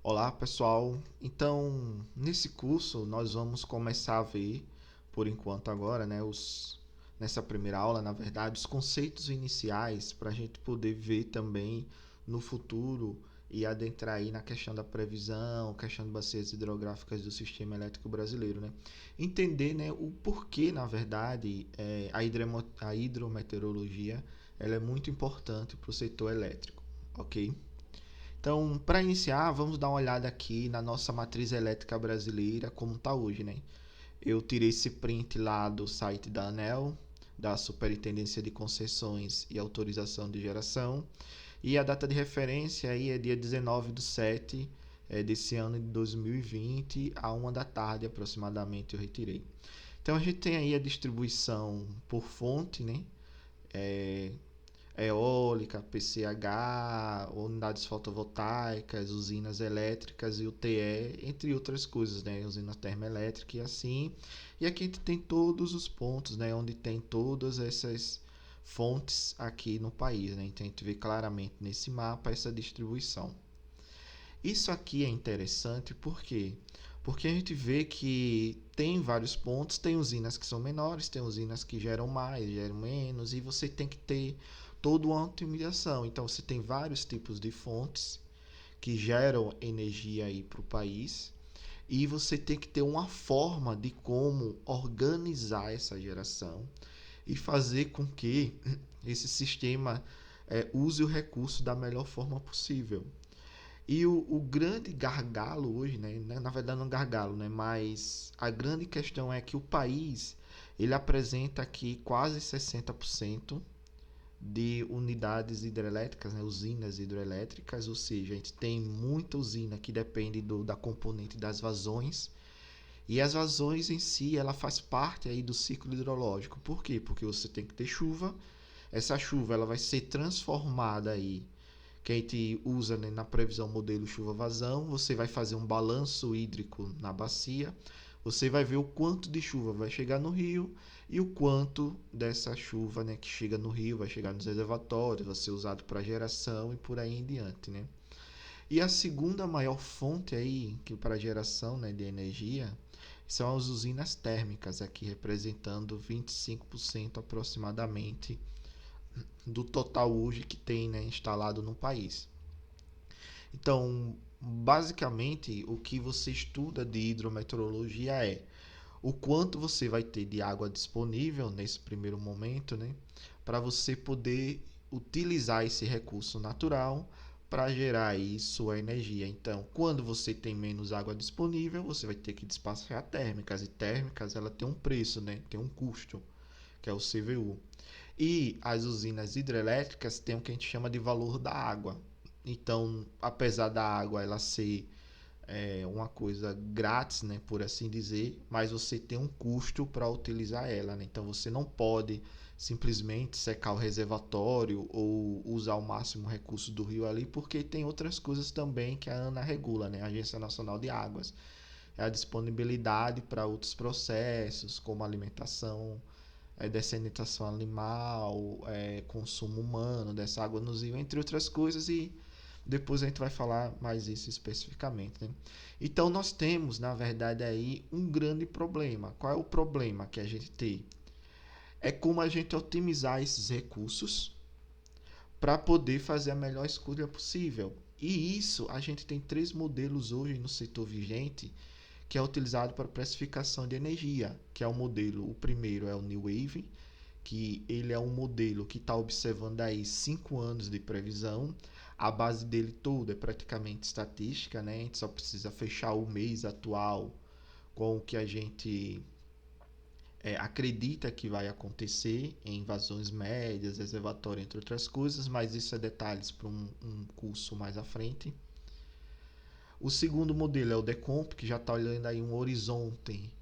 Olá, pessoal. Então, nesse curso nós vamos começar a ver, por enquanto agora, né, nessa primeira aula, na verdade, os conceitos iniciais para a gente poder ver também no futuro e adentrar aí na questão da previsão, questão de bacias hidrográficas do sistema elétrico brasileiro, né? Entender, né, o porquê, na verdade, a hidrometeorologia ela é muito importante para o setor elétrico, ok? Então, para iniciar, vamos dar uma olhada aqui na nossa matriz elétrica brasileira, como está hoje, né? Eu tirei esse print lá do site da ANEEL, da Superintendência de Concessões e Autorização de Geração, e a data de referência aí é dia 19 de 7 desse ano de 2020, a 1 da tarde aproximadamente eu retirei. Então a gente tem aí a distribuição por fonte, né? É, eólica, PCH, unidades fotovoltaicas, usinas elétricas e UTE, entre outras coisas, né? Usina termoelétrica e assim. E aqui a gente tem todos os pontos, né? Onde tem todas essas fontes aqui no país, né? Então a gente vê claramente nesse mapa essa distribuição. Isso aqui é interessante porque a gente vê que tem vários pontos, tem usinas que são menores, tem usinas que geram mais, geram menos, e você tem que ter toda uma otimização. Então você tem vários tipos de fontes que geram energia aí para o país, e você tem que ter uma forma de como organizar essa geração e fazer com que esse sistema use o recurso da melhor forma possível. E o grande gargalo hoje, né, na verdade não gargalo, né, mas a grande questão é que o país ele apresenta aqui quase 60% de unidades hidrelétricas, né, usinas hidrelétricas, ou seja, a gente tem muita usina que depende da componente das vazões, e as vazões em si, ela faz parte aí do ciclo hidrológico. Por quê? Porque você tem que ter chuva, essa chuva ela vai ser transformada aí que a gente usa, né, na previsão modelo chuva-vazão. Você vai fazer um balanço hídrico na bacia, você vai ver o quanto de chuva vai chegar no rio e o quanto dessa chuva, né, que chega no rio vai chegar nos reservatórios, vai ser usado para geração e por aí em diante, né? E a segunda maior fonte aí que para geração, né, de energia são as usinas térmicas, aqui representando 25% aproximadamente do total hoje que tem, né, instalado no país. Então, basicamente, o que você estuda de hidrometeorologia é o quanto você vai ter de água disponível nesse primeiro momento, né, para você poder utilizar esse recurso natural para gerar aí sua energia. Então, quando você tem menos água disponível, você vai ter que despachar térmicas, e térmicas ela tem um preço, né, tem um custo, que é o CVU. E as usinas hidrelétricas têm o que a gente chama de valor da água. Então, apesar da água ela ser uma coisa grátis, né, por assim dizer, mas você tem um custo para utilizar ela, né? Então você não pode simplesmente secar o reservatório ou usar o máximo recurso do rio ali, porque tem outras coisas também que a ANA regula, né? A Agência Nacional de Águas. É a disponibilidade para outros processos, como alimentação, dessenitação animal, consumo humano dessa água no rio, entre outras coisas, e depois a gente vai falar mais isso especificamente, né? Então nós temos, na verdade, aí um grande problema. Qual é o problema que a gente tem? É como a gente otimizar esses recursos para poder fazer a melhor escolha possível. E isso a gente tem três modelos hoje no setor vigente que é utilizado para precificação de energia, que é o modelo, o primeiro é o New Wave, que ele é um modelo que está observando aí 5 anos de previsão. A base dele toda é praticamente estatística, né? A gente só precisa fechar o mês atual com o que a gente acredita que vai acontecer em invasões médias, reservatório, entre outras coisas, mas isso é detalhes para um curso mais à frente. O segundo modelo é o Decomp, que já está olhando aí um horizonte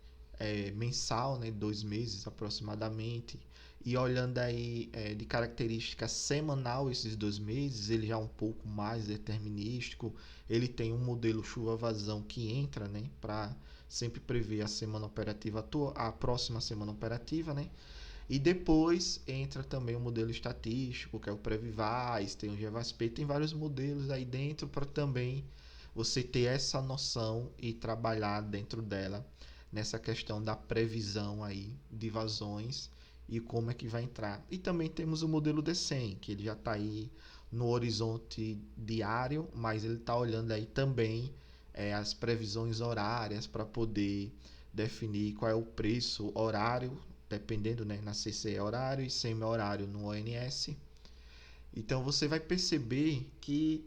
mensal, né, 2 meses aproximadamente, e olhando aí de característica semanal esses 2 meses, ele já é um pouco mais determinístico. Ele tem um modelo chuva-vazão que entra, né, para sempre prever a semana operativa a próxima semana operativa, né? E depois entra também o modelo estatístico, que é o Previvaz, tem o GVASP, tem vários modelos aí dentro para também você ter essa noção e trabalhar dentro dela nessa questão da previsão aí de vazões e como é que vai entrar. E também temos o modelo D100, que ele já está aí no horizonte diário, mas ele está olhando aí também as previsões horárias para poder definir qual é o preço horário, dependendo, né, na CCE horário e semi-horário no ONS. Então você vai perceber que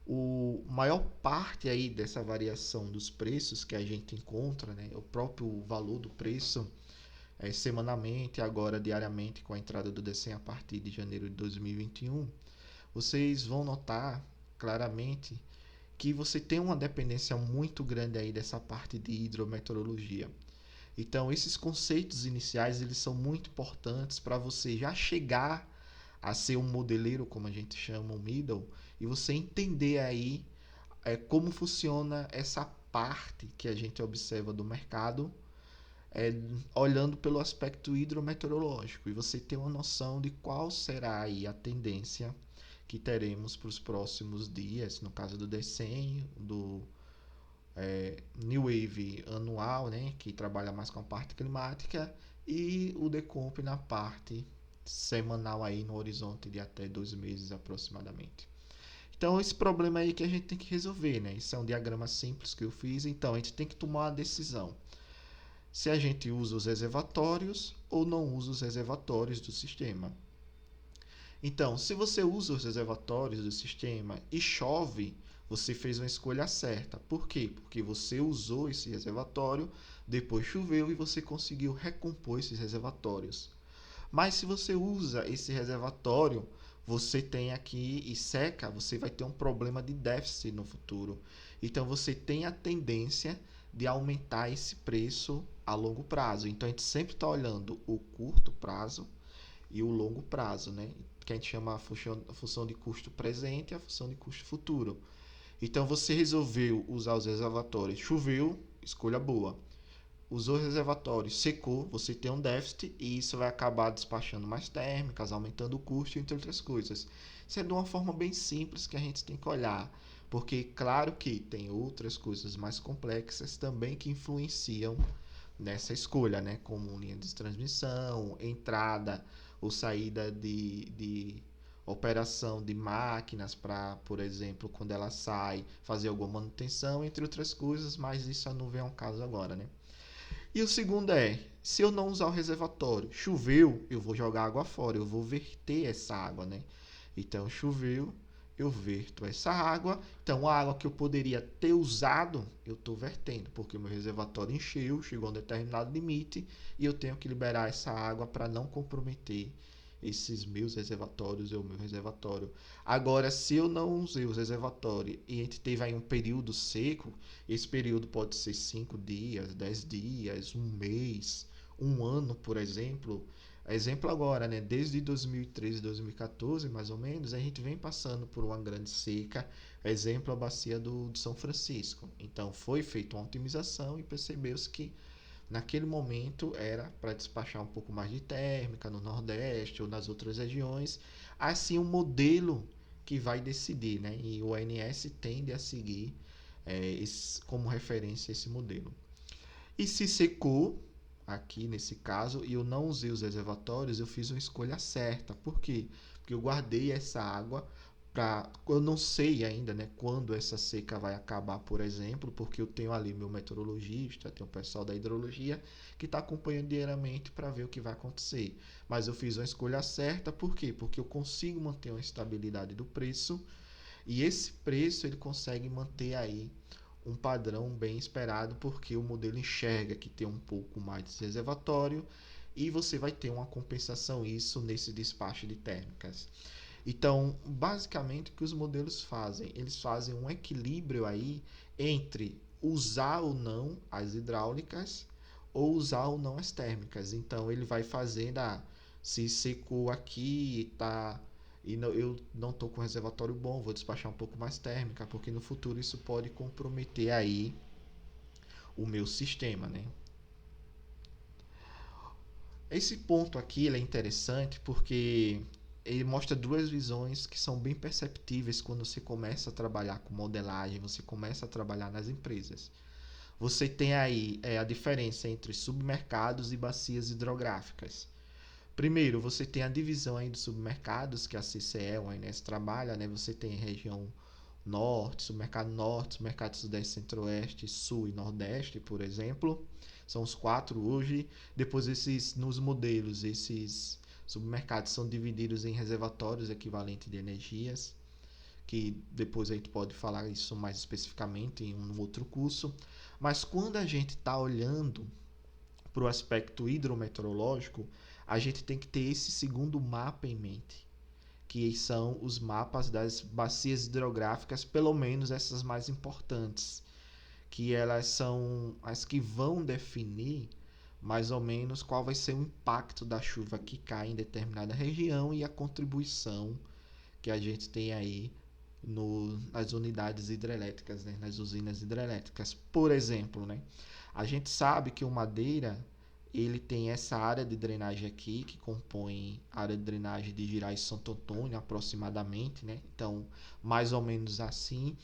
o maior parte aí dessa variação dos preços que a gente encontra, né, o próprio valor do preço semanalmente, agora diariamente com a entrada do DECEM a partir de janeiro de 2021, vocês vão notar claramente que você tem uma dependência muito grande aí dessa parte de hidrometeorologia. Então, esses conceitos iniciais, eles são muito importantes para você já chegar a ser um modeleiro, como a gente chama, um middle, e você entender aí como funciona essa parte que a gente observa do mercado, é, olhando pelo aspecto hidrometeorológico, e você ter uma noção de qual será aí a tendência que teremos para os próximos dias, no caso do DECEM, do New Wave anual, né, que trabalha mais com a parte climática, e o Decomp na parte semanal aí no horizonte de até 2 meses aproximadamente. Então esse problema aí que a gente tem que resolver, né? Isso é um diagrama simples que eu fiz, então a gente tem que tomar uma decisão. Se a gente usa os reservatórios ou não usa os reservatórios do sistema. Então, se você usa os reservatórios do sistema e chove, você fez uma escolha certa. Por quê? Porque você usou esse reservatório, depois choveu e você conseguiu recompor esses reservatórios. Mas se você usa esse reservatório, você tem aqui e seca, você vai ter um problema de déficit no futuro. Então você tem a tendência de aumentar esse preço a longo prazo. Então a gente sempre está olhando o curto prazo e o longo prazo, né? Que a gente chama a função de custo presente e a função de custo futuro. Então você resolveu usar os reservatórios, choveu, escolha boa. Usou o reservatório, secou, você tem um déficit e isso vai acabar despachando mais térmicas, aumentando o custo, entre outras coisas. Isso é de uma forma bem simples que a gente tem que olhar, porque claro que tem outras coisas mais complexas também que influenciam nessa escolha, né? Como linha de transmissão, entrada ou saída de operação de máquinas para, por exemplo, quando ela sai, fazer alguma manutenção, entre outras coisas, mas isso não vem ao caso agora, né? E o segundo é, se eu não usar o reservatório, choveu, eu vou jogar água fora, eu vou verter essa água, né? Então, choveu, eu verto essa água. Então, a água que eu poderia ter usado, eu estou vertendo, porque o meu reservatório encheu, chegou a um determinado limite, e eu tenho que liberar essa água para não comprometer esses meus reservatórios e o meu reservatório. Agora, se eu não usei os reservatórios e a gente teve aí um período seco, esse período pode ser 5 dias, 10 dias, um mês, um ano, por exemplo. Exemplo agora, né? Desde 2013, 2014, mais ou menos, a gente vem passando por uma grande seca. Exemplo, a bacia de São Francisco. Então, foi feita uma otimização e percebeu-se que naquele momento era para despachar um pouco mais de térmica no Nordeste ou nas outras regiões. Assim, um modelo que vai decidir, né? E o ONS tende a seguir como referência esse modelo. E se secou, aqui nesse caso, e eu não usei os reservatórios, eu fiz uma escolha certa. Por quê? Porque eu guardei essa água para. Eu não sei ainda, né, quando essa seca vai acabar, por exemplo, porque eu tenho ali meu meteorologista, tenho o pessoal da hidrologia que está acompanhando diariamente para ver o que vai acontecer. Mas eu fiz uma escolha certa, por quê? Porque eu consigo manter uma estabilidade do preço e esse preço ele consegue manter aí um padrão bem esperado, porque o modelo enxerga que tem um pouco mais de reservatório e você vai ter uma compensação isso nesse despacho de térmicas. Então, basicamente o que os modelos fazem? Eles fazem um equilíbrio aí entre usar ou não as hidráulicas ou usar ou não as térmicas. Então, ele vai fazendo, se secou aqui, tá e não, eu não estou com reservatório bom, vou despachar um pouco mais térmica, porque no futuro isso pode comprometer aí o meu sistema, né? Esse ponto aqui ele é interessante porque ele mostra duas visões que são bem perceptíveis quando você começa a trabalhar com modelagem, você começa a trabalhar nas empresas. Você tem aí a diferença entre submercados e bacias hidrográficas. Primeiro, você tem a divisão aí dos submercados, que a CCE, o ANS trabalha, né? Você tem região norte, submercado sudeste, centro-oeste, sul e nordeste, por exemplo. São os quatro hoje. Depois, nos modelos, esses submercados são divididos em reservatórios equivalentes de energias, que depois a gente pode falar isso mais especificamente em um outro curso. Mas quando a gente está olhando para o aspecto hidrometeorológico, a gente tem que ter esse segundo mapa em mente, que são os mapas das bacias hidrográficas, pelo menos essas mais importantes, que elas são as que vão definir mais ou menos qual vai ser o impacto da chuva que cai em determinada região e a contribuição que a gente tem aí nas unidades hidrelétricas, né? Nas usinas hidrelétricas. Por exemplo, né? A gente sabe que o Madeira ele tem essa área de drenagem aqui, que compõe a área de drenagem de Girais e Santo Antônio, aproximadamente, né? Então, mais ou menos assim.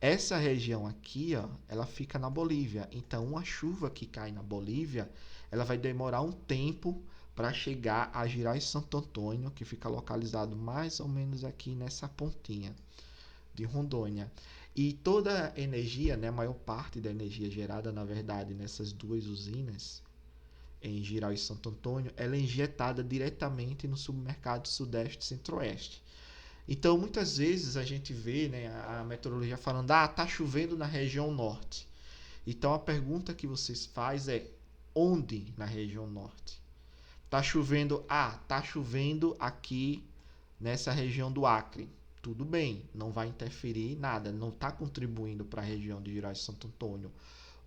Essa região aqui, ó, ela fica na Bolívia. Então, uma chuva que cai na Bolívia, ela vai demorar um tempo para chegar a Girais e Santo Antônio, que fica localizado mais ou menos aqui nessa pontinha de Rondônia. E toda a energia, né, a maior parte da energia gerada, na verdade, nessas duas usinas, em Giral e Santo Antônio, ela é injetada diretamente no submercado Sudeste e Centro-Oeste. Então, muitas vezes a gente vê, né, a meteorologia falando, tá chovendo na região norte. Então, a pergunta que vocês fazem é, onde na região norte? Tá chovendo aqui nessa região do Acre. Tudo bem, não vai interferir em nada, não está contribuindo para a região de Girais e Santo Antônio.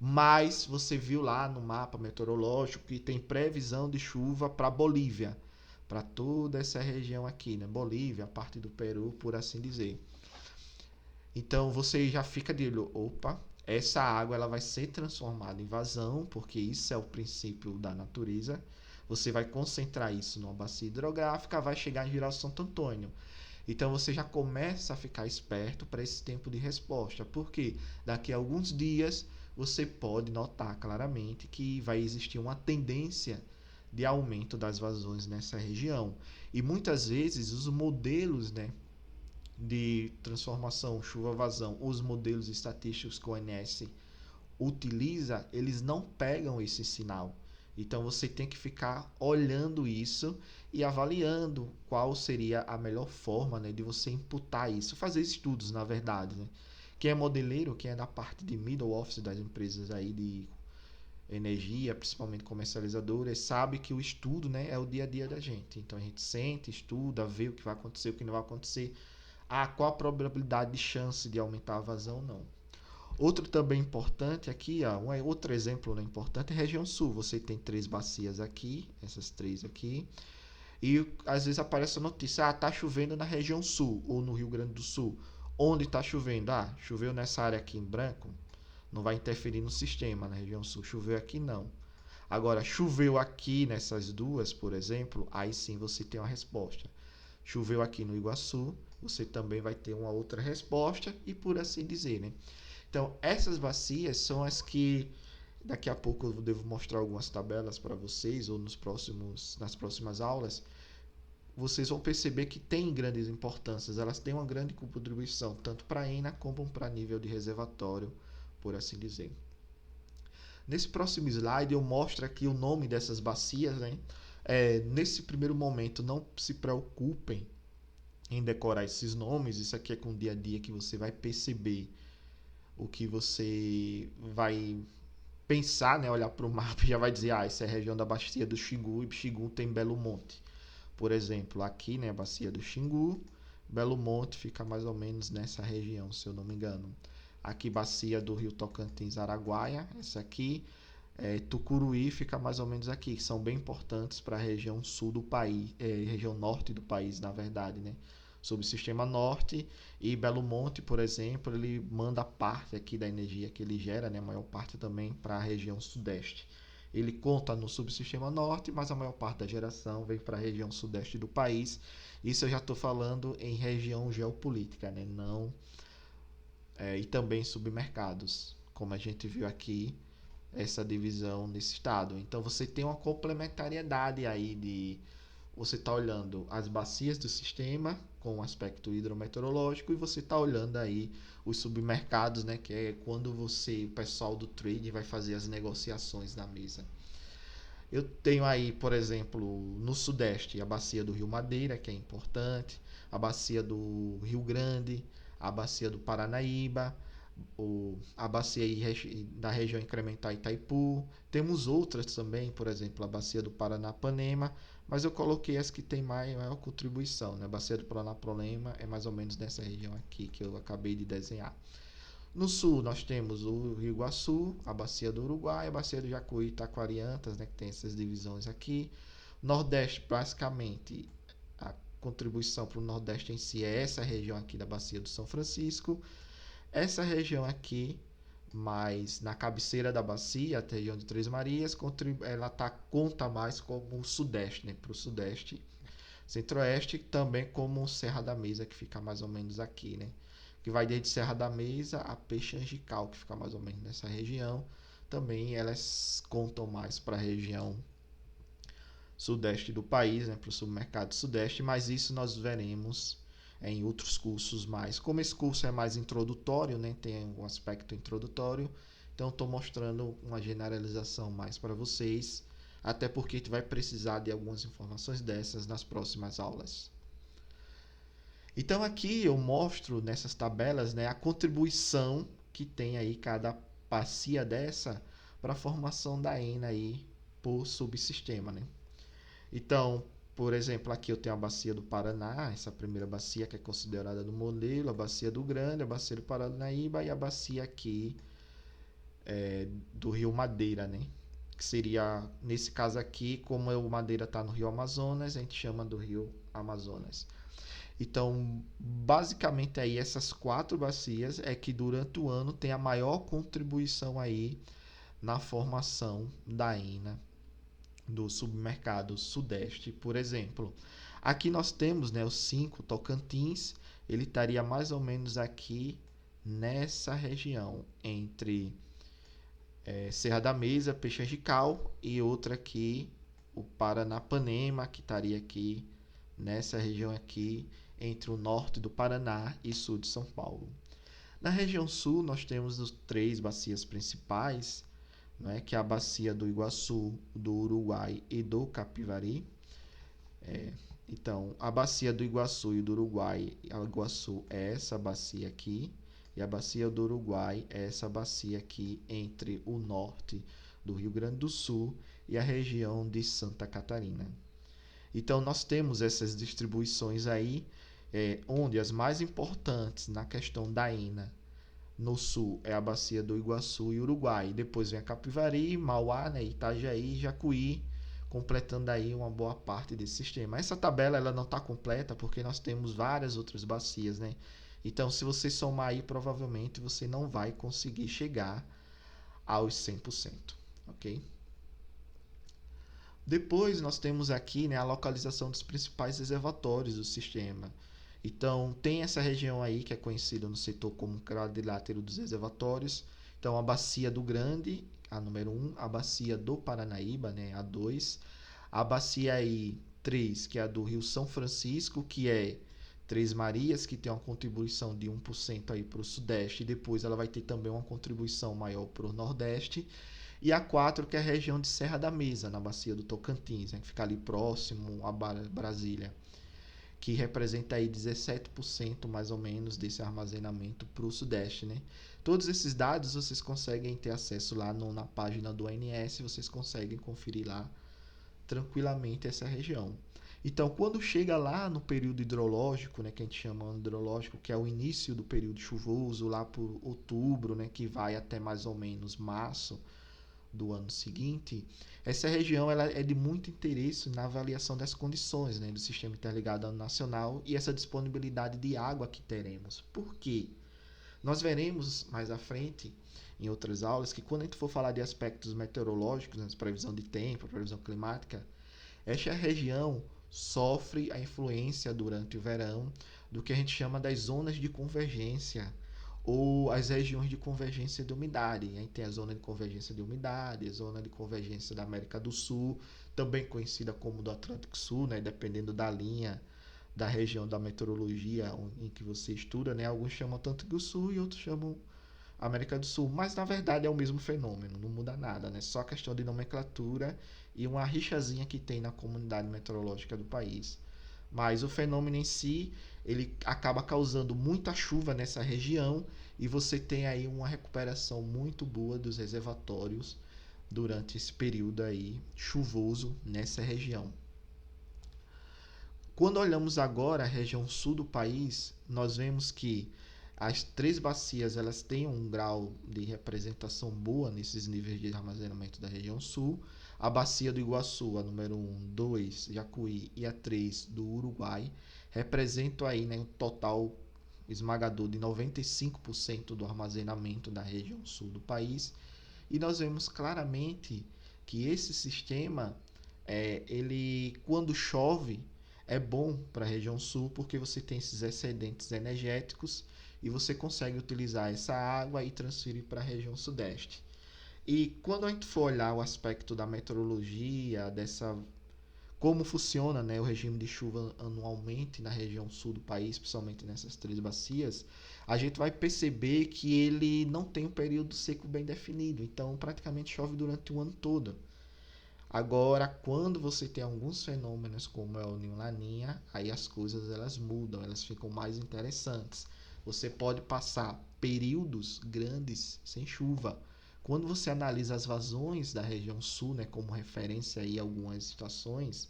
Mas você viu lá no mapa meteorológico que tem previsão de chuva para Bolívia, para toda essa região aqui, né? Bolívia, a parte do Peru, por assim dizer. Então você já fica de olho, opa, essa água ela vai ser transformada em vazão, porque isso é o princípio da natureza. Você vai concentrar isso numa bacia hidrográfica, vai chegar em Giral Santo Antônio. Então você já começa a ficar esperto para esse tempo de resposta, porque daqui a alguns dias você pode notar claramente que vai existir uma tendência de aumento das vazões nessa região. E muitas vezes os modelos, né, de transformação chuva-vazão, os modelos estatísticos que o ONS utiliza, eles não pegam esse sinal. Então você tem que ficar olhando isso e avaliando qual seria a melhor forma, né, de você imputar isso, fazer estudos, na verdade, né? Quem é modeleiro, quem é da parte de middle office das empresas aí de energia, principalmente comercializadoras, sabe que o estudo, né, é o dia a dia da gente. Então a gente sente, estuda, vê o que vai acontecer, o que não vai acontecer. Qual a probabilidade de chance de aumentar a vazão? Não. Outro também importante aqui, outro exemplo, né, importante é a região sul. Você tem três bacias aqui, essas três aqui, e às vezes aparece a notícia, tá chovendo na região sul ou no Rio Grande do Sul. Onde está chovendo? Choveu nessa área aqui em branco, não vai interferir no sistema na região sul. Choveu aqui não. Agora, choveu aqui nessas duas, por exemplo, aí sim você tem uma resposta. Choveu aqui no Iguaçu, você também vai ter uma outra resposta e por assim dizer, né? Então, essas bacias são as que daqui a pouco eu devo mostrar algumas tabelas para vocês ou nas próximas aulas. Vocês vão perceber que tem grandes importâncias, elas têm uma grande contribuição, tanto para a ENA como para nível de reservatório, por assim dizer. Nesse próximo slide eu mostro aqui o nome dessas bacias, né? Nesse primeiro momento, não se preocupem em decorar esses nomes, isso aqui é com o dia a dia que você vai perceber o que você vai pensar, né? Olhar para o mapa e já vai dizer, essa é a região da bacia do Xingu e Xingu tem Belo Monte. Por exemplo, aqui, né, a bacia do Xingu, Belo Monte fica mais ou menos nessa região, se eu não me engano. Aqui, bacia do Rio Tocantins, Araguaia, essa aqui. Tucuruí fica mais ou menos aqui, que são bem importantes para a região sul do país, região norte do país, na verdade, né? Sob o sistema norte, e Belo Monte, por exemplo, ele manda parte aqui da energia que ele gera, né? A maior parte também para a região sudeste. ele conta no subsistema norte, mas a maior parte da geração vem para a região sudeste do país. Isso eu já estou falando em região geopolítica, né? Não, e também submercados, como a gente viu aqui, essa divisão nesse estado. Então você tem uma complementariedade aí de você está olhando as bacias do sistema com o aspecto hidrometeorológico e você está olhando aí os submercados, né, que é quando o pessoal do trading vai fazer as negociações na mesa. Eu tenho aí, por exemplo, no sudeste, a bacia do Rio Madeira, que é importante, a bacia do Rio Grande, a bacia do Paranaíba, a bacia da região incremental Itaipu. Temos outras também, por exemplo, a bacia do Paranapanema, mas eu coloquei as que têm maior contribuição. Né? A bacia do Paranapanema é mais ou menos nessa região aqui que eu acabei de desenhar. No sul, nós temos o Rio Iguaçu, a bacia do Uruguai, a bacia do Jacuí e Taquariantas, né, que tem essas divisões aqui. Nordeste, basicamente, a contribuição para o Nordeste em si é essa região aqui da bacia do São Francisco. Essa região aqui, mais na cabeceira da bacia, a região de Três Marias, ela conta mais como o Sudeste, né, para o Sudeste. Centro-Oeste também como Serra da Mesa, que fica mais ou menos aqui, né? Que vai desde Serra da Mesa a Peixe Angical, que fica mais ou menos nessa região. Também elas contam mais para a região sudeste do país, né? Para o submercado sudeste, mas isso nós veremos em outros cursos mais. Como esse curso é mais introdutório, né? Tem um aspecto introdutório, então estou mostrando uma generalização mais para vocês, até porque a gente vai precisar de algumas informações dessas nas próximas aulas. Então aqui eu mostro nessas tabelas, né, a contribuição que tem aí cada bacia dessa para a formação da ENA aí por subsistema, né? Então, por exemplo, aqui eu tenho a bacia do Paraná, essa primeira bacia que é considerada do modelo, a bacia do Grande, a bacia do Paranaíba e a bacia aqui do Rio Madeira, né? Que seria, nesse caso aqui, como o Madeira está no Rio Amazonas, a gente chama do Rio Amazonas. Então, basicamente aí essas 4 bacias é que durante o ano tem a maior contribuição aí na formação da ENA do submercado sudeste, por exemplo. Aqui nós temos, né, os 5 Tocantins, ele estaria mais ou menos aqui nessa região entre Serra da Mesa, Peixe Angical e outra aqui, o Paranapanema, que estaria aqui nessa região aqui entre o norte do Paraná e sul de São Paulo. Na região sul, nós temos as 3 bacias principais, né, que é a bacia do Iguaçu, do Uruguai e do Capivari. Então, a bacia do Iguaçu e do Uruguai, a Iguaçu é essa bacia aqui, e a bacia do Uruguai é essa bacia aqui entre o norte do Rio Grande do Sul e a região de Santa Catarina. Então, nós temos essas distribuições aí, onde as mais importantes na questão da ENA no sul é a bacia do Iguaçu e Uruguai. Depois vem a Capivari, Mauá, né, Itajaí e Jacuí, completando aí uma boa parte desse sistema. Essa tabela ela não está completa porque nós temos várias outras bacias, né? Então, se você somar aí, provavelmente você não vai conseguir chegar aos 100%, ok? Depois nós temos aqui, né, a localização dos principais reservatórios do sistema. Então, tem essa região aí que é conhecida no setor como quadrilátero dos reservatórios. Então, a bacia do Grande, a número 1, a bacia do Paranaíba, né, a 2, a bacia aí 3, que é a do Rio São Francisco, que é Três Marias, que tem uma contribuição de 1% aí para o Sudeste, e depois ela vai ter também uma contribuição maior para o Nordeste. E a 4, que é a região de Serra da Mesa, na bacia do Tocantins, né, que fica ali próximo a Brasília, que representa aí 17% mais ou menos desse armazenamento para o Sudeste, né? Todos esses dados vocês conseguem ter acesso lá na página do ONS, vocês conseguem conferir lá tranquilamente essa região. Então, quando chega lá no período hidrológico, né, que a gente chama de hidrológico, que é o início do período chuvoso, lá por outubro, né, que vai até mais ou menos março do ano seguinte, essa região ela é de muito interesse na avaliação das condições, né, do Sistema Interligado Nacional e essa disponibilidade de água que teremos. Por quê? Nós veremos mais à frente, em outras aulas, que quando a gente for falar de aspectos meteorológicos, né, previsão de tempo, previsão climática, esta região sofre a influência durante o verão do que a gente chama das zonas de convergência ou as regiões de convergência de umidade. Aí tem a zona de convergência de umidade, a zona de convergência da América do Sul, também conhecida como do Atlântico Sul, né, dependendo da linha da região da meteorologia em que você estuda, né? Alguns chamam Atlântico Sul e outros chamam América do Sul, mas na verdade é o mesmo fenômeno, não muda nada, né? Só questão de nomenclatura e uma rixazinha que tem na comunidade meteorológica do país. Mas o fenômeno em si, ele acaba causando muita chuva nessa região e você tem aí uma recuperação muito boa dos reservatórios durante esse período aí chuvoso nessa região. Quando olhamos agora a região sul do país, nós vemos que as três bacias elas têm um grau de representação boa nesses níveis de armazenamento da região sul. A bacia do Iguaçu, a número 1, 2, Jacuí e a 3 do Uruguai, representam aí, né, um total esmagador de 95% do armazenamento da região sul do país. E nós vemos claramente que esse sistema, ele quando chove, é bom para a região sul porque você tem esses excedentes energéticos e você consegue utilizar essa água e transferir para a região sudeste. E quando a gente for olhar o aspecto da meteorologia, dessa como funciona, né, o regime de chuva anualmente na região sul do país, principalmente nessas três bacias, a gente vai perceber que ele não tem um período seco bem definido, então praticamente chove durante o ano todo. Agora, quando você tem alguns fenômenos como é o Ninho Laninha, aí as coisas elas mudam, elas ficam mais interessantes. Você pode passar períodos grandes sem chuva. Quando você analisa as vazões da região sul, né, como referência aí a algumas situações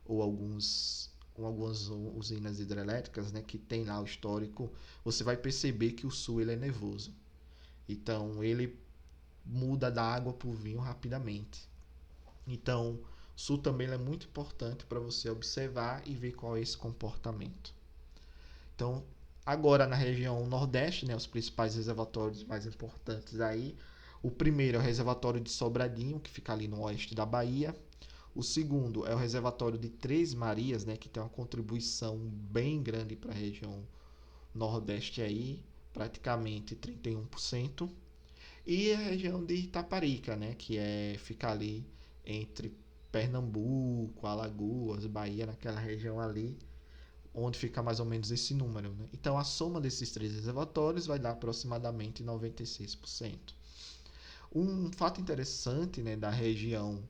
ou algumas usinas hidrelétricas, né, que tem lá o histórico, você vai perceber que o sul ele é nevoso. Então ele muda da água para o vinho rapidamente. Então, o sul também é muito importante para você observar e ver qual é esse comportamento. Então, agora na região nordeste, né, os principais reservatórios mais importantes aí, o primeiro é o reservatório de Sobradinho, que fica ali no oeste da Bahia. O segundo é o reservatório de Três Marias, né, que tem uma contribuição bem grande para a região nordeste aí, praticamente 31%. E a região de Itaparica, né, que fica ali entre Pernambuco, Alagoas, Bahia, naquela região ali, onde fica mais ou menos esse número, né? Então a soma desses três reservatórios vai dar aproximadamente 96%. Um fato interessante, né, da região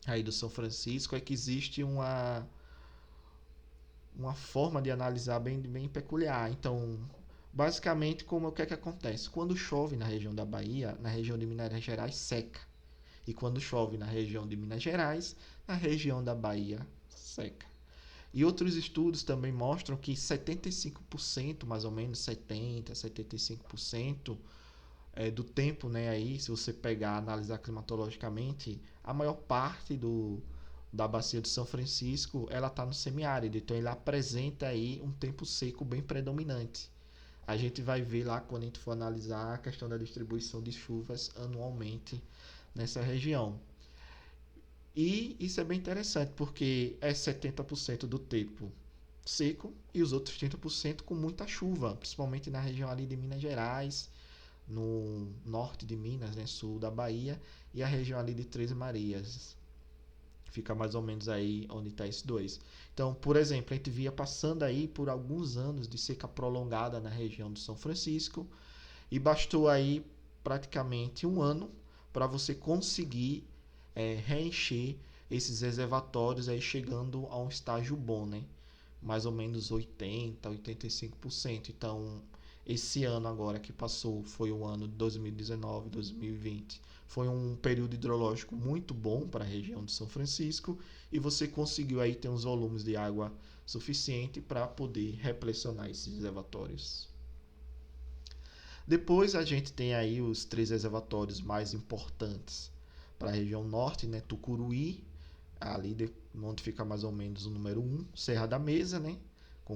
aí do São Francisco é que existe uma forma de analisar bem peculiar. Então, basicamente, como o que é que acontece? Quando chove na região da Bahia, na região de Minas Gerais seca. E quando chove na região de Minas Gerais, na região da Bahia seca. E outros estudos também mostram que 75%, mais ou menos 70, 75% do tempo, né, aí, se você pegar, analisar climatologicamente, a maior parte da bacia de São Francisco, ela está no semiárido, então ele apresenta aí um tempo seco bem predominante. A gente vai ver lá quando a gente for analisar a questão da distribuição de chuvas anualmente nessa região. E isso é bem interessante, porque é 70% do tempo seco e os outros 30% com muita chuva, principalmente na região ali de Minas Gerais, no norte de Minas, né, sul da Bahia, e a região ali de Três Marias. Fica mais ou menos aí onde está esses dois. Então, por exemplo, a gente via passando aí por alguns anos de seca prolongada na região de São Francisco, e bastou aí praticamente um ano para você conseguir reencher esses reservatórios aí chegando a um estágio bom, né? Mais ou menos 80, 85%. Então, esse ano agora que passou foi o ano de 2019, 2020. Foi um período hidrológico muito bom para a região de São Francisco e você conseguiu aí ter uns volumes de água suficiente para poder repressionar esses reservatórios. Depois a gente tem aí os três reservatórios mais importantes para a região norte, né? Tucuruí, ali onde fica mais ou menos o número 1, Serra da Mesa, né?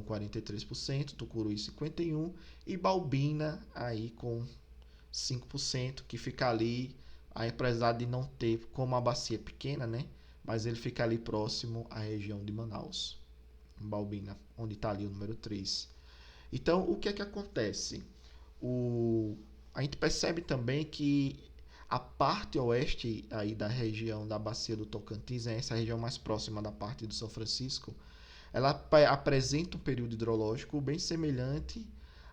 com 43%, Tucuruí 51% e Balbina aí com 5%, que fica ali, apesar de não ter, como a bacia é pequena, né? Mas ele fica ali próximo à região de Manaus, Balbina, onde está ali o número 3. Então, o que é que acontece? A gente percebe também que a parte oeste aí da região da bacia do Tocantins, né, essa região mais próxima da parte do São Francisco, ela apresenta um período hidrológico bem semelhante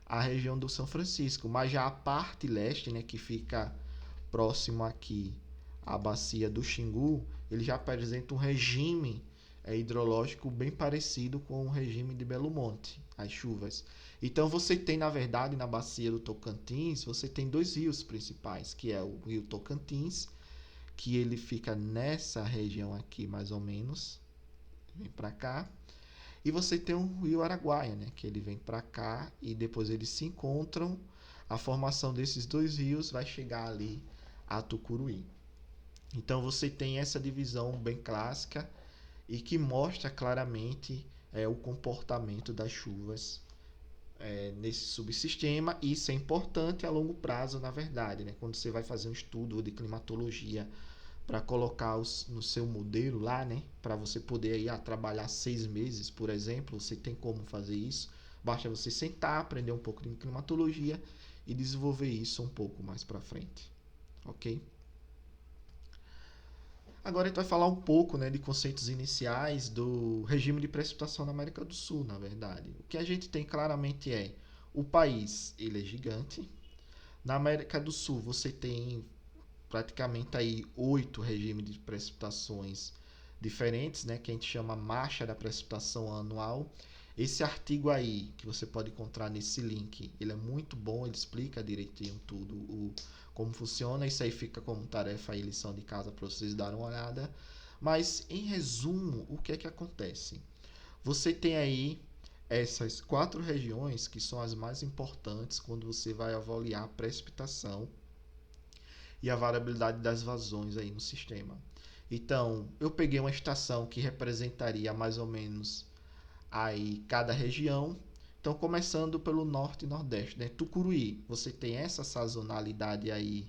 à região do São Francisco, mas já a parte leste, né, que fica próximo aqui à bacia do Xingu, ele já apresenta um regime hidrológico bem parecido com o regime de Belo Monte, as chuvas. Então você tem, na verdade, na bacia do Tocantins, você tem dois rios principais, que é o rio Tocantins, que ele fica nessa região aqui mais ou menos, vem para cá, e você tem o rio Araguaia, né, que ele vem para cá e depois eles se encontram. A formação desses dois rios vai chegar ali a Tucuruí. Então você tem essa divisão bem clássica e que mostra claramente o comportamento das chuvas nesse subsistema. E isso é importante a longo prazo, na verdade, né? Quando você vai fazer um estudo de climatologia para colocar no seu modelo lá, né? Para você poder ir trabalhar 6 meses, por exemplo, você tem como fazer isso. Basta você sentar, aprender um pouco de climatologia e desenvolver isso um pouco mais para frente, ok? Agora a gente vai falar um pouco, né, de conceitos iniciais do regime de precipitação na América do Sul, na verdade. O que a gente tem claramente é o país, ele é gigante. Na América do Sul você tem praticamente aí 8 regimes de precipitações diferentes, né, que a gente chama marcha da precipitação anual. Esse artigo aí, que você pode encontrar nesse link, ele é muito bom, ele explica direitinho tudo, como funciona. Isso aí fica como tarefa e lição de casa para vocês darem uma olhada. Mas, em resumo, o que é que acontece? Você tem aí essas 4 regiões que são as mais importantes quando você vai avaliar a precipitação e a variabilidade das vazões aí no sistema. Então, eu peguei uma estação que representaria mais ou menos aí cada região. Então, começando pelo norte e nordeste, né? Tucuruí, você tem essa sazonalidade aí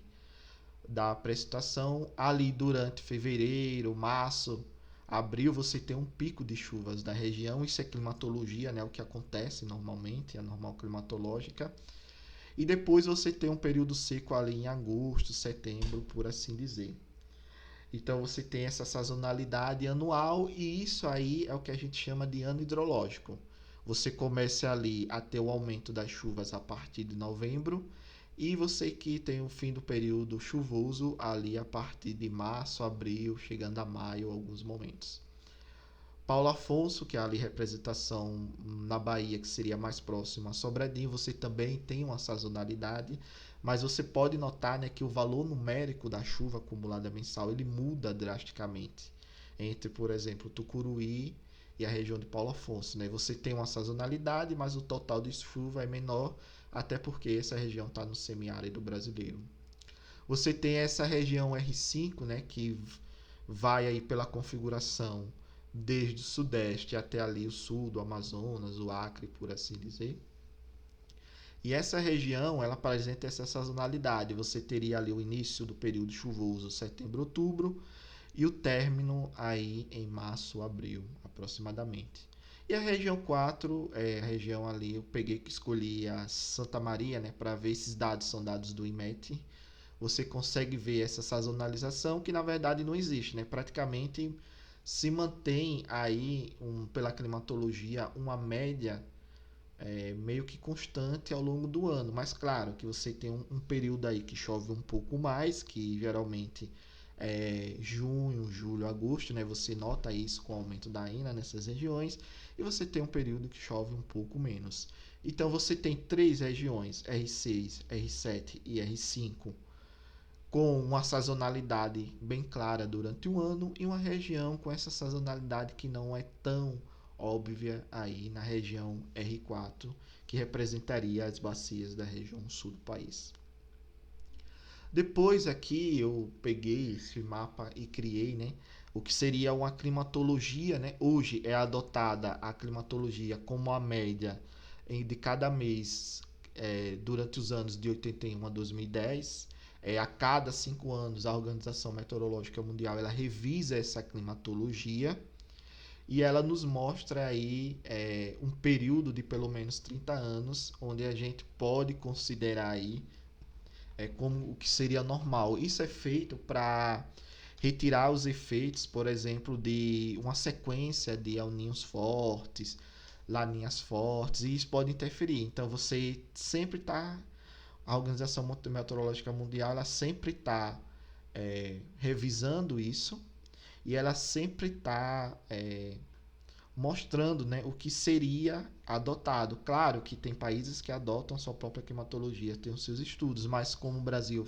da precipitação. Ali durante fevereiro, março, abril, você tem um pico de chuvas da região. Isso é climatologia, né? O que acontece normalmente, é a normal climatológica. E depois você tem um período seco ali em agosto, setembro, por assim dizer. Então você tem essa sazonalidade anual e isso aí é o que a gente chama de ano hidrológico. Você começa ali a ter o aumento das chuvas a partir de novembro e você que tem o fim do período chuvoso ali a partir de março, abril, chegando a maio, alguns momentos. Paulo Afonso, que é ali representação na Bahia, que seria mais próximo a Sobradinho, você também tem uma sazonalidade, mas você pode notar, né, que o valor numérico da chuva acumulada mensal ele muda drasticamente entre, por exemplo, Tucuruí e a região de Paulo Afonso. Né? Você tem uma sazonalidade, mas o total de chuva é menor, até porque essa região está no semiárido brasileiro. Você tem essa região R5, né, que vai aí pela configuração desde o sudeste até ali o sul do Amazonas, o Acre, por assim dizer. E essa região, ela apresenta essa sazonalidade. Você teria ali o início do período chuvoso, setembro, outubro, e o término aí em março, abril, aproximadamente. E a região 4, a região ali, eu peguei que escolhi a Santa Maria, né, para ver esses dados, são dados do IMET. Você consegue ver essa sazonalização que na verdade não existe, né? Praticamente se mantém aí pela climatologia uma média meio que constante ao longo do ano, mas claro que você tem um período aí que chove um pouco mais, que geralmente é junho, julho, agosto, né? Você nota isso com o aumento da INA nessas regiões, e você tem um período que chove um pouco menos. Então você tem 3 regiões, R6, R7 e R5, com uma sazonalidade bem clara durante o ano e uma região com essa sazonalidade que não é tão óbvia aí na região R4, que representaria as bacias da região sul do país. Depois aqui eu peguei esse mapa e criei, né, o que seria uma climatologia, né? Hoje é adotada a climatologia como a média de cada mês durante os anos de 81 a 2010. A cada 5 anos a Organização Meteorológica Mundial ela revisa essa climatologia e ela nos mostra aí um período de pelo menos 30 anos onde a gente pode considerar aí como o que seria normal. Isso é feito para retirar os efeitos, por exemplo, de uma sequência de El Niños fortes, laninhas fortes, e isso pode interferir. Então você sempre está, a Organização Meteorológica Mundial, ela sempre está revisando isso e ela sempre está mostrando, né, o que seria adotado. Claro que tem países que adotam sua própria climatologia, tem os seus estudos, mas como o Brasil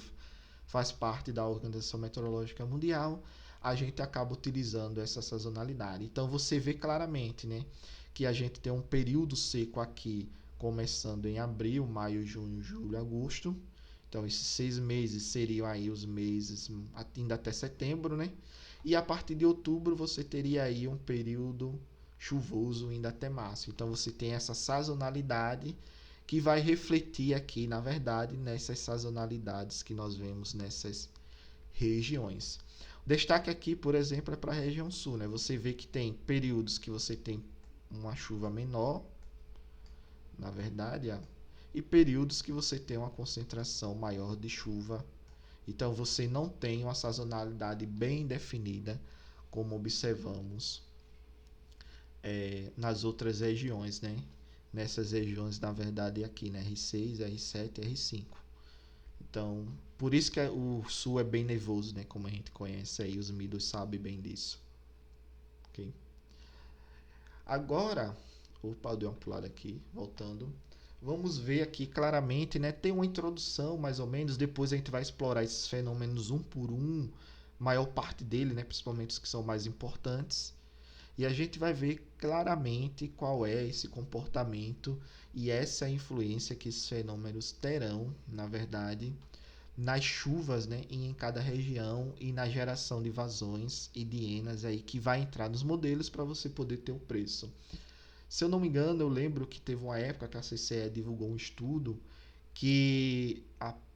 faz parte da Organização Meteorológica Mundial, a gente acaba utilizando essa sazonalidade. Então você vê claramente, né, que a gente tem um período seco aqui, começando em abril, maio, junho, julho, agosto. Então esses 6 meses seriam aí os meses ainda até setembro, né? E a partir de outubro você teria aí um período chuvoso indo até março. Então você tem essa sazonalidade que vai refletir aqui, na verdade, nessas sazonalidades que nós vemos nessas regiões. O destaque aqui, por exemplo, é para a região sul, né? Você vê que tem períodos que você tem uma chuva menor, na verdade, e períodos que você tem uma concentração maior de chuva. Então você não tem uma sazonalidade bem definida, como observamos nas outras regiões, né? Nessas regiões, na verdade, aqui, né? R6, R7 e R5. Então, por isso que o sul é bem nevoso, né? Como a gente conhece aí, os midos sabem bem disso. Ok? Agora, opa, deu uma pulada aqui, voltando. Vamos ver aqui claramente, né? Tem uma introdução, mais ou menos. Depois a gente vai explorar esses fenômenos um por um, maior parte dele, né? Principalmente os que são mais importantes. E a gente vai ver claramente qual é esse comportamento e essa influência que esses fenômenos terão, na verdade, nas chuvas, né, em cada região e na geração de vazões e de enas aí que vai entrar nos modelos para você poder ter o preço. Se eu não me engano, eu lembro que teve uma época que a CCE divulgou um estudo que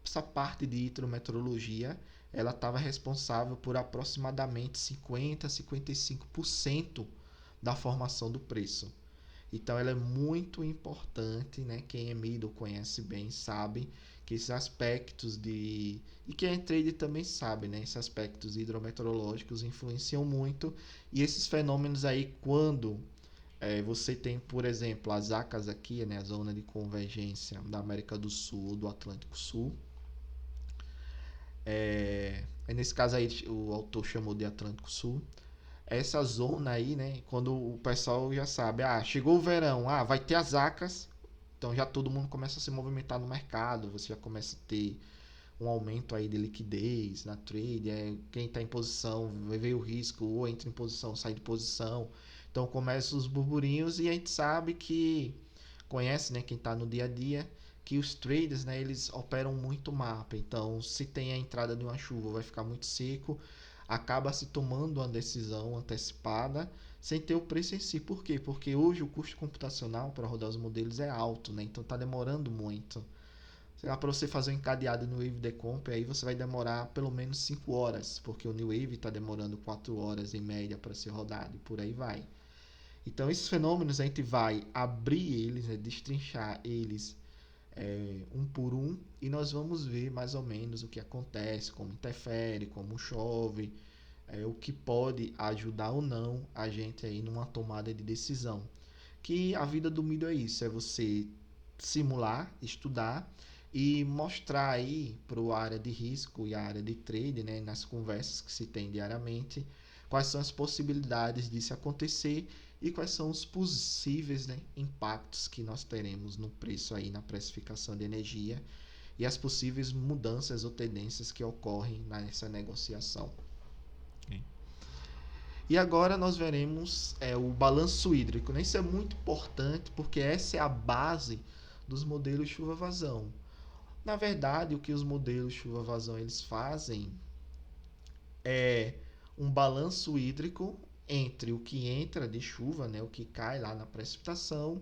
essa parte de hidrometeorologia ela estava responsável por aproximadamente 50 a 55% da formação do preço. Então ela é muito importante, né? Quem é middle conhece bem, sabe que esses aspectos de... E quem é trader também sabe, né? Esses aspectos hidrometeorológicos influenciam muito. E esses fenômenos aí, quando você tem, por exemplo, as ACAS aqui, né? A zona de convergência da América do Sul, do Atlântico Sul. Nesse caso aí, o autor chamou de Atlântico Sul. Essa zona aí, né? Quando o pessoal já sabe, chegou o verão, vai ter as ACAS, então já todo mundo começa a se movimentar no mercado, você já começa a ter um aumento aí de liquidez na trade, quem está em posição vê o risco, ou entra em posição, sai de posição, então começam os burburinhos e a gente sabe que, conhece, né, quem está no dia a dia, que os traders, né, eles operam muito mapa, então se tem a entrada de uma chuva vai ficar muito seco, acaba se tomando uma decisão antecipada sem ter o preço em si. Por quê? Porque hoje o custo computacional para rodar os modelos é alto, né? Então está demorando muito. Sei lá, para você fazer um encadeado no Wave Decomp, aí você vai demorar pelo menos 5 horas, porque o New Wave está demorando 4 horas em média para ser rodado e por aí vai. Então esses fenômenos a gente vai abrir eles, né, destrinchar eles um por um e nós vamos ver mais ou menos o que acontece, como interfere, como chove, o que pode ajudar ou não a gente aí numa tomada de decisão. Que a vida do milho é isso, é você simular, estudar e mostrar aí para a área de risco e a área de trade, né, nas conversas que se tem diariamente, quais são as possibilidades disso acontecer e quais são os possíveis, né, impactos que nós teremos no preço aí na precificação de energia e as possíveis mudanças ou tendências que ocorrem nessa negociação. Okay. E agora nós veremos o balanço hídrico, né? Isso é muito importante porque essa é a base dos modelos chuva-vazão. Na verdade, o que os modelos chuva-vazão eles fazem é um balanço hídrico entre o que entra de chuva, né, o que cai lá na precipitação,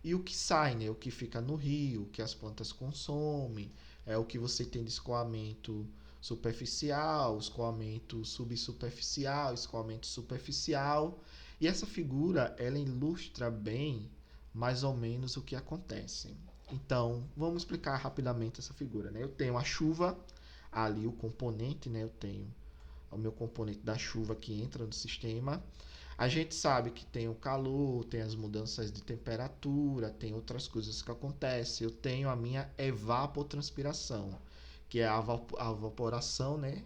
e o que sai, né, o que fica no rio, o que as plantas consomem, é o que você tem de escoamento superficial, escoamento subsuperficial, escoamento superficial. E essa figura, ela ilustra bem mais ou menos o que acontece. Então, vamos explicar rapidamente essa figura, né? Eu tenho a chuva, ali o componente, né? Eu tenho o meu componente da chuva que entra no sistema. A gente sabe que tem o calor, tem as mudanças de temperatura, tem outras coisas que acontecem. Eu tenho a minha evapotranspiração, que é a evaporação, né,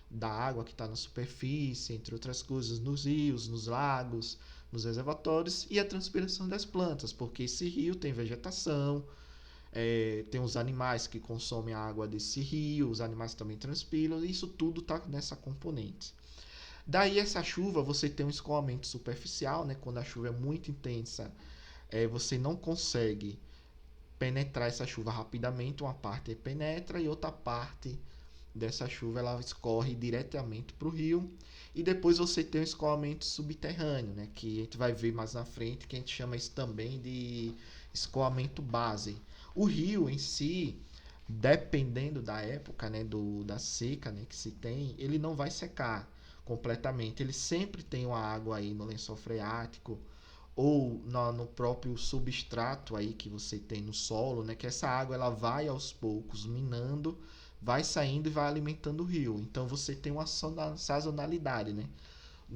da água que está na superfície, entre outras coisas, nos rios, nos lagos, nos reservatórios, e a transpiração das plantas, porque esse rio tem vegetação, tem os animais que consomem a água desse rio, os animais também transpiram, e isso tudo está nessa componente. Daí essa chuva, você tem um escoamento superficial, né? Quando a chuva é muito intensa, você não consegue penetrar essa chuva rapidamente, uma parte penetra e outra parte dessa chuva ela escorre diretamente para o rio. E depois você tem o escoamento subterrâneo, né? Que a gente vai ver mais na frente, que a gente chama isso também de escoamento base. O rio em si, dependendo da época, né, da seca, né, que se tem, ele não vai secar completamente. Ele sempre tem uma água aí no lençol freático ou no próprio substrato aí que você tem no solo, né, que essa água ela vai aos poucos minando, vai saindo e vai alimentando o rio. Então você tem uma sazonalidade, né?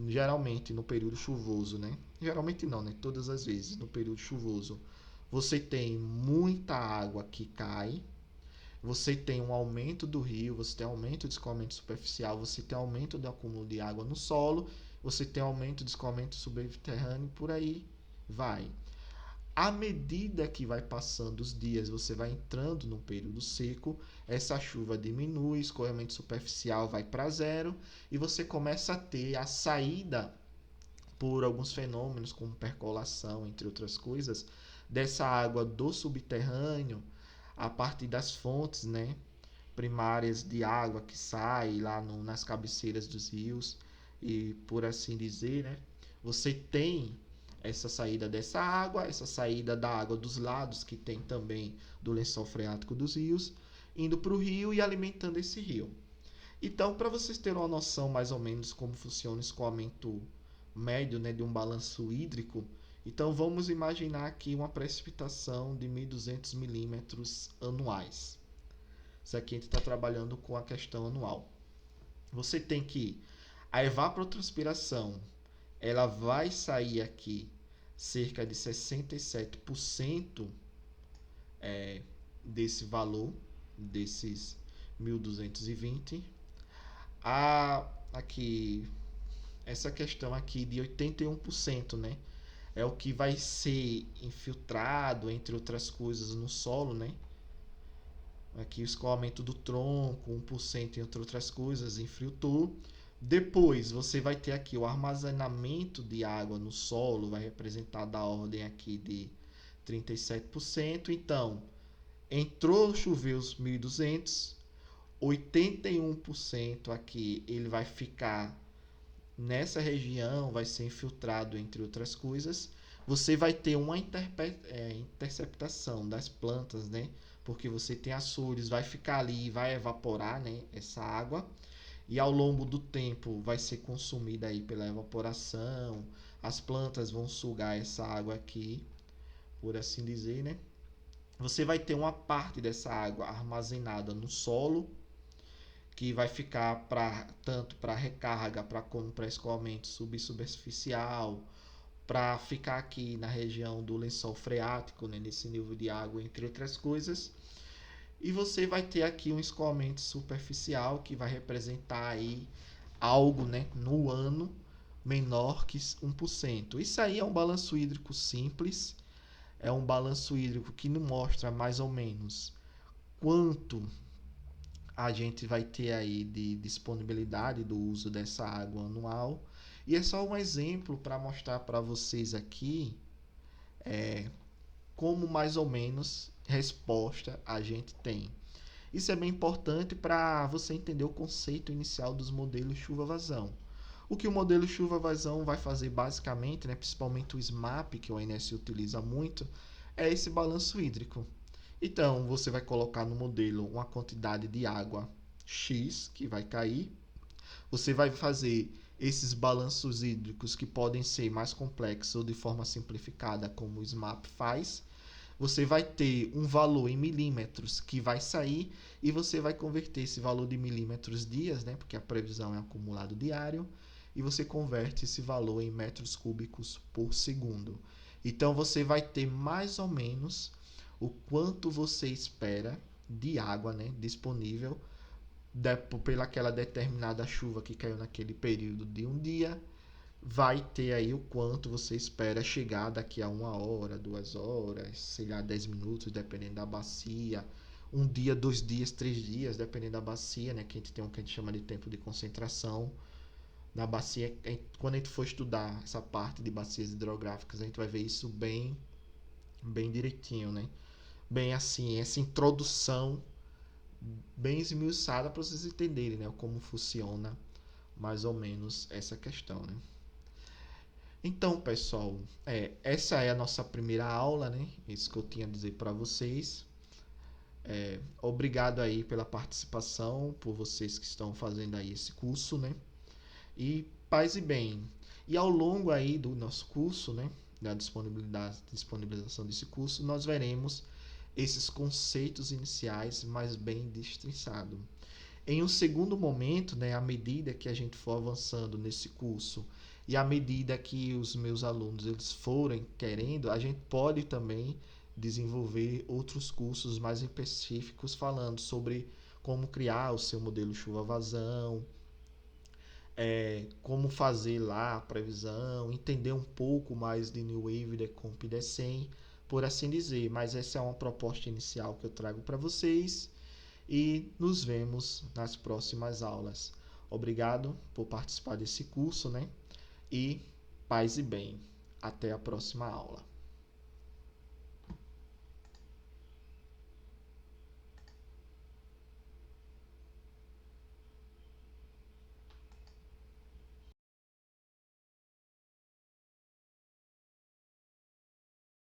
Geralmente no período chuvoso, né? Geralmente não, né? Todas as vezes no período chuvoso, você tem muita água que cai, você tem um aumento do rio, você tem aumento de escoamento superficial, você tem aumento do acúmulo de água no solo, você tem aumento de escoamento subterrâneo, por aí vai. À medida que vai passando os dias, você vai entrando no período seco, essa chuva diminui, o escoamento superficial vai para zero e você começa a ter a saída por alguns fenômenos como percolação, entre outras coisas, dessa água do subterrâneo a partir das fontes, né, primárias de água que sai lá nas cabeceiras dos rios e por assim dizer, né, você tem essa saída dessa água, essa saída da água dos lados que tem também do lençol freático dos rios, indo para o rio e alimentando esse rio. Então, para vocês terem uma noção mais ou menos como funciona o escoamento médio, né, de um balanço hídrico, então vamos imaginar aqui uma precipitação de 1.200 milímetros anuais. Isso aqui a gente está trabalhando com a questão anual. Você tem que a evapotranspiração, ela vai sair aqui cerca de 67% desse valor, desses 1.220. Aqui, essa questão aqui de 81%, né? É o que vai ser infiltrado, entre outras coisas, no solo, né? Aqui o escoamento do tronco, 1%, entre outras coisas, infiltrou. Depois você vai ter aqui o armazenamento de água no solo, vai representar da ordem aqui de 37%. Então, entrou, choveu os 1.200, 81% aqui ele vai ficar nessa região, vai ser infiltrado, entre outras coisas. Você vai ter uma interceptação das plantas, né? Porque você tem açudes, vai ficar ali e vai evaporar, né, essa água. E ao longo do tempo vai ser consumida aí pela evaporação. As plantas vão sugar essa água aqui, por assim dizer, né? Você vai ter uma parte dessa água armazenada no solo, que vai ficar tanto para recarga, como para escoamento subsuperficial, para ficar aqui na região do lençol freático, né, nesse nível de água, entre outras coisas. E você vai ter aqui um escoamento superficial que vai representar aí algo, né, no ano menor que 1%. Isso aí é um balanço hídrico simples, é um balanço hídrico que nos mostra mais ou menos quanto a gente vai ter aí de disponibilidade do uso dessa água anual. E é só um exemplo para mostrar para vocês aqui como mais ou menos resposta a gente tem. Isso é bem importante para você entender o conceito inicial dos modelos chuva-vazão. O que o modelo chuva-vazão vai fazer basicamente, né, principalmente o SMAP, que o ONS utiliza muito, é esse balanço hídrico. Então, você vai colocar no modelo uma quantidade de água X que vai cair. Você vai fazer esses balanços hídricos que podem ser mais complexos ou de forma simplificada, como o SMAP faz. Você vai ter um valor em milímetros que vai sair e você vai converter esse valor de milímetros dias, né, porque a previsão é acumulado diário, e você converte esse valor em metros cúbicos por segundo. Então você vai ter mais ou menos o quanto você espera de água, né, disponível pela aquela determinada chuva que caiu naquele período de um dia. Vai ter aí o quanto você espera chegar daqui a 1 hora, 2 horas, sei lá, 10 minutos, dependendo da bacia. Um dia, 2 dias, 3 dias, dependendo da bacia, né? Que a gente tem o que a gente chama de tempo de concentração. Na bacia, quando a gente for estudar essa parte de bacias hidrográficas, a gente vai ver isso bem, bem direitinho, né? Bem assim, essa introdução bem esmiuçada para vocês entenderem, né? Como funciona mais ou menos essa questão, né? Então, pessoal, essa é a nossa primeira aula, né? Isso que eu tinha a dizer para vocês. Obrigado aí pela participação, por vocês que estão fazendo aí esse curso, né? E paz e bem. E ao longo aí do nosso curso, né? Da disponibilização desse curso, nós veremos esses conceitos iniciais mais bem destrinçados. Em um segundo momento, né, à medida que a gente for avançando nesse curso e à medida que os meus alunos eles forem querendo, a gente pode também desenvolver outros cursos mais específicos falando sobre como criar o seu modelo chuva-vazão, como fazer lá a previsão, entender um pouco mais de New Wave, Decomp e Decem, por assim dizer. Mas essa é uma proposta inicial que eu trago para vocês e nos vemos nas próximas aulas. Obrigado por participar desse curso, né? E paz e bem. Até a próxima aula.